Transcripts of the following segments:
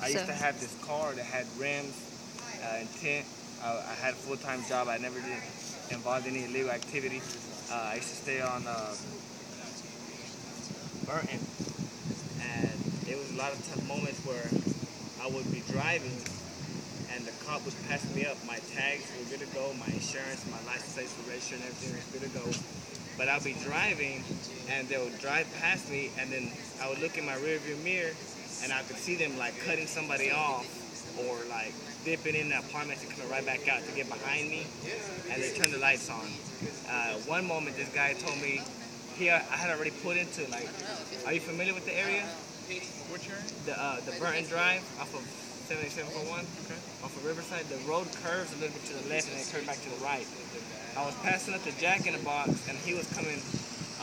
I used to have this car that had rims and tint. I had a full-time job. I never did involved in any illegal activity. I used to stay on Burton, and it was a lot of moments where I would be driving and the cop would pass me up. My tags were good to go, my insurance, my license plates were registered, and everything was good to go. But I'll be driving and they would drive past me, and then I would look in my rearview mirror and I could see them like cutting somebody off or like dipping in the apartment and coming right back out to get behind me, and they turned the lights on. One moment this guy told me I had already put into like, are you familiar with the area? Which area? The Burton Drive off of 7741, okay. Off of Riverside. The road curves a little bit to the left and then curves back to the right. I was passing up the Jack in the Box and he was coming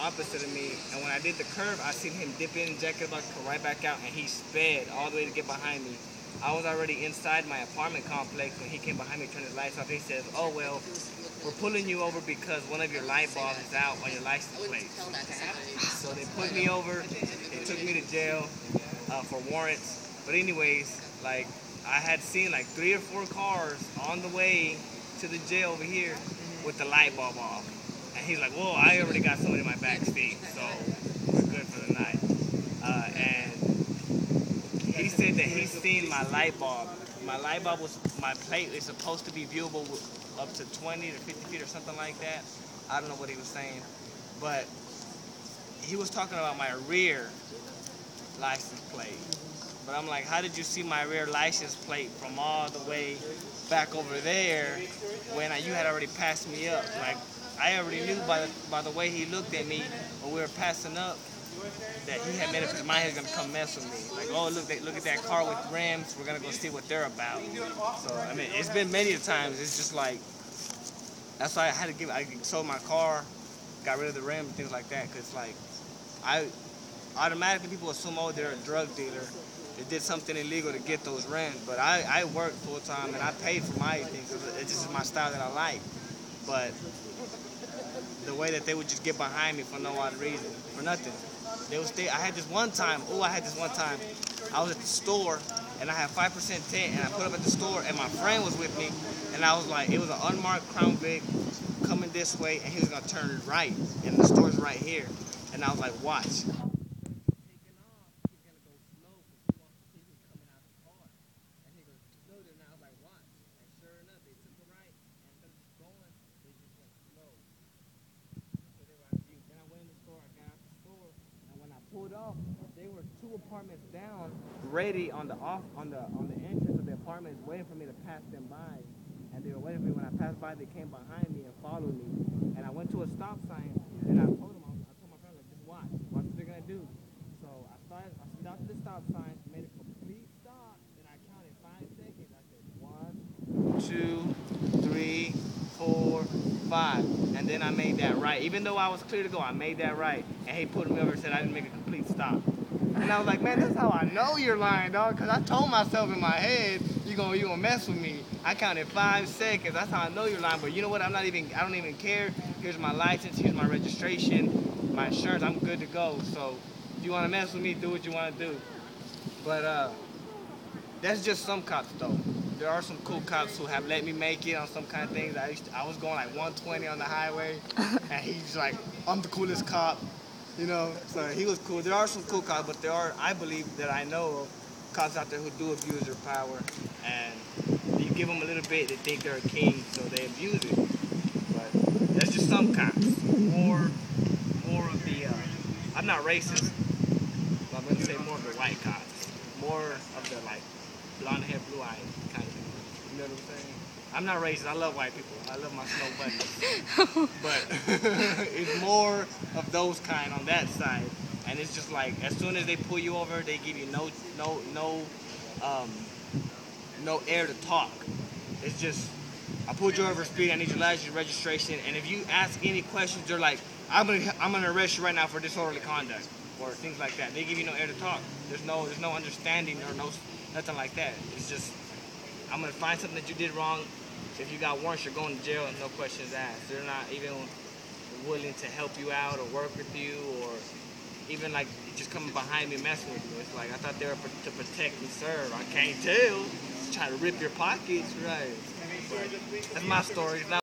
opposite of me, and when I did the curve, I seen him dip in, Jack in the Box, come right back out, and he sped all the way to get behind me. I was already inside my apartment complex when he came behind me, turned his lights off. He says, "Oh well, we're pulling you over because one of your light bulbs is out on your license plate." So they put me over. They took me to jail for warrants. But anyways, like I had seen like 3 or 4 cars on the way to the jail over here with the light bulb off. And he's like, "Whoa, I already got somebody in my back seat, so we're good for the night." And he said that he's seen my light bulb. My light bulb my plate is supposed to be viewable up to 20 to 50 feet or something like that. I don't know what he was saying. But he was talking about my rear license plate. But I'm like, how did you see my rear license plate from all the way back over there when you had already passed me up? Like, I already knew by the way he looked at me when we were passing up that he had made up his mind he was going to come mess with me. Like, oh, look at that car with rims. We're going to go see what they're about. So, I mean, it's been many times. It's just like, that's why I sold my car, got rid of the rims and things like that, because, like, automatically people assume, oh, they're a drug dealer. They did something illegal to get those rims. But I work full time and I paid for my things because it's just my style that I like. But the way that they would just get behind me for no odd reason, for nothing. I had this one time, I was at the store and I had 5% tint and I put up at the store and my friend was with me and I was like, it was an unmarked Crown Vic coming this way and he was gonna turn right and the store's right here. And I was like, watch. Pulled off, they were 2 apartments down, ready on the entrance of the apartments, waiting for me to pass them by. And they were waiting for me. When I passed by, they came behind me and followed me. And I went to a stop sign, and I told my friend, like, just watch what they're gonna do. So I stopped at the stop sign, made a complete stop, and I counted 5 seconds. I said 1, 2, 3, 4, 5, and then I made that right. Even though I was clear to go, I made that right. And he pulled me over and said I didn't make a complete stop. And I was like, man, that's how I know you're lying, dog. Because I told myself in my head, you gonna mess with me. I counted 5 seconds. That's how I know you're lying. But you know what? I don't even care. Here's my license. Here's my registration, my insurance. I'm good to go. So if you want to mess with me, do what you want to do. But that's just some cops, though. There are some cool cops who have let me make it on some kind of things. I was going like 120 on the highway, and he's like, I'm the coolest cop, you know. So he was cool. There are some cool cops, but I believe that I know of cops out there who do abuse their power, and you give them a little bit, they think they're a king, so they abuse it. But that's just some cops. More of the, I'm not racist, but I'm gonna say more of the white cops. More of the like blonde hair, blue eyes kind of people. You know what I'm saying? I'm not racist. I love white people. I love my snow bunnies. But it's more of those kind on that side. And it's just like as soon as they pull you over, they give you no air to talk. It's just I pulled you over for speed. I need your license, your registration. And if you ask any questions, they're like, I'm gonna arrest you right now for disorderly conduct or things like that. They give you no air to talk. There's no understanding or nothing like that. It's just, I'm going to find something that you did wrong. If you got warrants, you're going to jail and no questions asked. They're not even willing to help you out or work with you or even like just coming behind me messing with me. It's like I thought they were to protect and serve. I can't tell. Just try to rip your pockets, right? But that's my story.